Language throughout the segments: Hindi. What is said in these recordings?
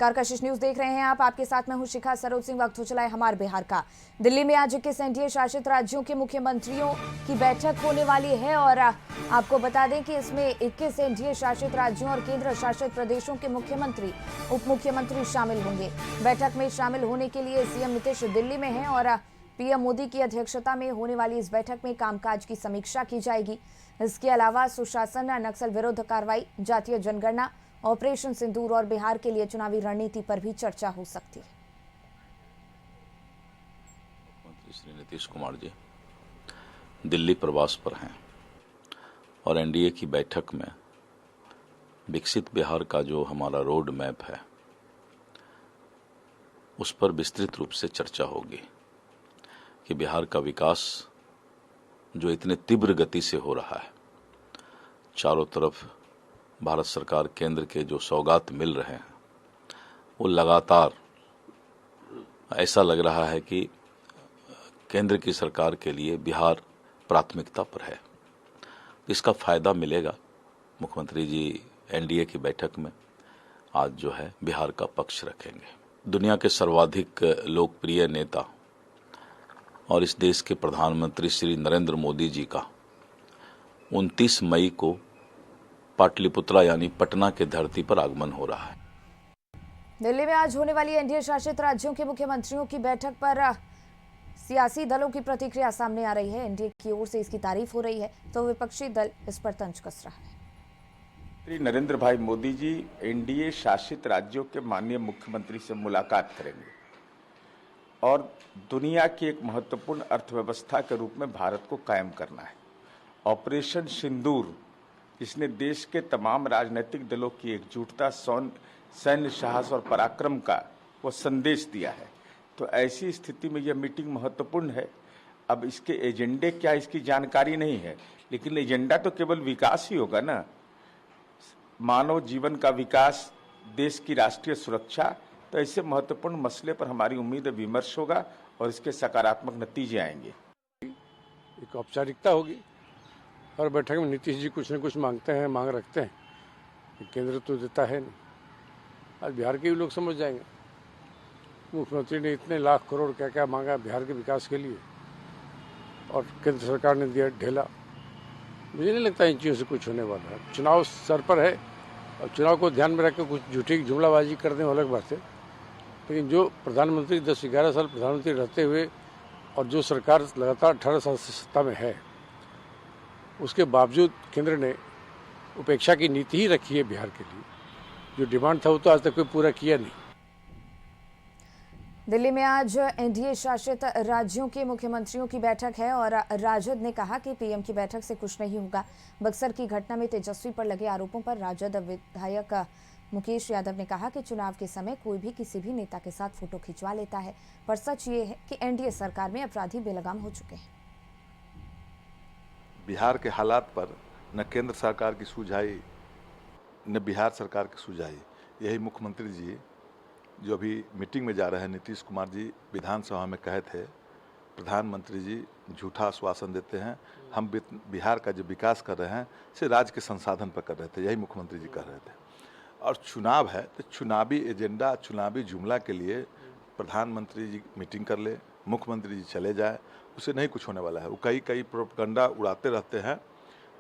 नमस्कार, कशिश न्यूज देख रहे हैं आप। आपके साथ मैं हूं शिखा सरोज सिंह। वक्त हो चला है हमारे बिहार का। दिल्ली में आज 21 एनडीए शासित राज्यों के मुख्यमंत्रियों की बैठक होने वाली है और आपको बता दें कि इसमें 21 एनडीए शासित राज्यों और केंद्र शासित प्रदेशों के मुख्यमंत्री, उप मुख्यमंत्री शामिल होंगे। बैठक में शामिल होने के लिए सीएम नीतीश दिल्ली में हैं और पीएम मोदी की अध्यक्षता में होने वाली इस बैठक में कामकाज की समीक्षा की जाएगी। इसके अलावा सुशासन, नक्सल विरुद्ध कार्रवाई, जातीय जनगणना, ऑपरेशन सिंदूर और बिहार के लिए चुनावी रणनीति पर भी चर्चा हो सकती है। मुख्यमंत्री श्री नीतीश कुमार जी दिल्ली प्रवास पर हैं और एनडीए की बैठक में विकसित बिहार का जो हमारा रोड मैप है उस पर विस्तृत रूप से चर्चा होगी कि बिहार का विकास जो इतने तीव्र गति से हो रहा है, चारों तरफ भारत सरकार केंद्र के जो सौगात मिल रहे हैं वो लगातार ऐसा लग रहा है कि केंद्र की सरकार के लिए बिहार प्राथमिकता पर है। इसका फायदा मिलेगा। मुख्यमंत्री जी एनडीए की बैठक में आज जो है बिहार का पक्ष रखेंगे। दुनिया के सर्वाधिक लोकप्रिय नेता और इस देश के प्रधानमंत्री श्री नरेंद्र मोदी जी का 29 मई को पाटलिपुत्रा यानी पटना के धरती पर आगमन हो रहा है। दिल्ली में आज होने वाली एनडीए शासित राज्यों के मुख्यमंत्रियों की बैठक पर सियासी दलों की प्रतिक्रिया सामने आ रही है। एनडीए की ओर से इसकी तारीफ हो रही है तो विपक्षी दल इस पर तंज कस रहा है। श्री नरेंद्र भाई मोदी जी एनडीए शासित राज्यों के माननीय मुख्यमंत्री से मुलाकात करेंगे और दुनिया की एक महत्वपूर्ण अर्थव्यवस्था के रूप में भारत को कायम करना है। ऑपरेशन सिंदूर, जिसने देश के तमाम राजनीतिक दलों की एकजुटता, सैन्य साहस और पराक्रम का वो संदेश दिया है। तो ऐसी स्थिति में यह मीटिंग महत्वपूर्ण है। अब इसके एजेंडे क्या, इसकी जानकारी नहीं है, लेकिन एजेंडा तो केवल विकास ही होगा ना। मानव जीवन का विकास, देश की राष्ट्रीय सुरक्षा, तो ऐसे महत्वपूर्ण मसले पर हमारी उम्मीद है विमर्श होगा और इसके सकारात्मक नतीजे आएंगे। एक औपचारिकता होगी। हर बैठक में नीतीश जी कुछ न कुछ मांगते हैं, मांग रखते हैं। केंद्र तो देता है नहीं। आज बिहार के भी लोग समझ जाएंगे। मुख्यमंत्री ने इतने लाख करोड़ क्या क्या मांगा बिहार के विकास के लिए और केंद्र सरकार ने दिया ढेला। मुझे नहीं लगता इन चीज़ों से कुछ होने वाला है। चुनाव सर पर है और चुनाव को ध्यान में रखकर कुछ झूठी जुमलाबाजी करने वाली अलग बात है। लेकिन जो प्रधानमंत्री 10-11 साल प्रधानमंत्री रहते हुए और जो सरकार लगातार 18 साल से सत्ता में है, उसके बावजूद केंद्र ने उपेक्षा की नीति ही रखी है बिहार के लिए। जो डिमांड था वो तो आज तक कोई पूरा किया नहीं। दिल्ली में आज एनडीए शासित राज्यों के मुख्यमंत्रियों की बैठक है और राजद ने कहा कि पीएम की बैठक से कुछ नहीं होगा। बक्सर की घटना में तेजस्वी पर लगे आरोपों पर राजद विधायक मुकेश यादव ने कहा कि चुनाव के समय कोई भी किसी भी नेता के साथ फोटो खिंचवा लेता है, पर सच ये है कि एनडीए सरकार में अपराधी बेलगाम हो चुके हैं। बिहार के हालात पर न केंद्र सरकार की सुझाई न बिहार सरकार की सुझाई। यही मुख्यमंत्री जी जो अभी मीटिंग में जा रहे हैं, नीतीश कुमार जी विधानसभा में कहे थे, प्रधानमंत्री जी झूठा आश्वासन देते हैं, हम बिहार का जो विकास कर रहे हैं से राज्य के संसाधन पर कर रहे थे। यही मुख्यमंत्री जी कर रहे थे। और चुनाव है तो चुनावी एजेंडा, चुनावी जुमला के लिए प्रधानमंत्री जी मीटिंग कर ले, मुख्यमंत्री जी चले जाए, उससे नहीं कुछ होने वाला है। वो कई प्रोपगंडा उड़ाते रहते हैं।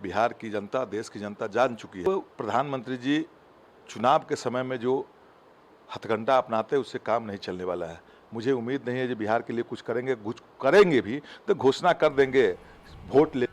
बिहार की जनता, देश की जनता जान चुकी है। तो प्रधानमंत्री जी चुनाव के समय में जो हथकंडा अपनाते हैं उससे काम नहीं चलने वाला है। मुझे उम्मीद नहीं है कि बिहार के लिए कुछ करेंगे भी तो घोषणा कर देंगे वोट ले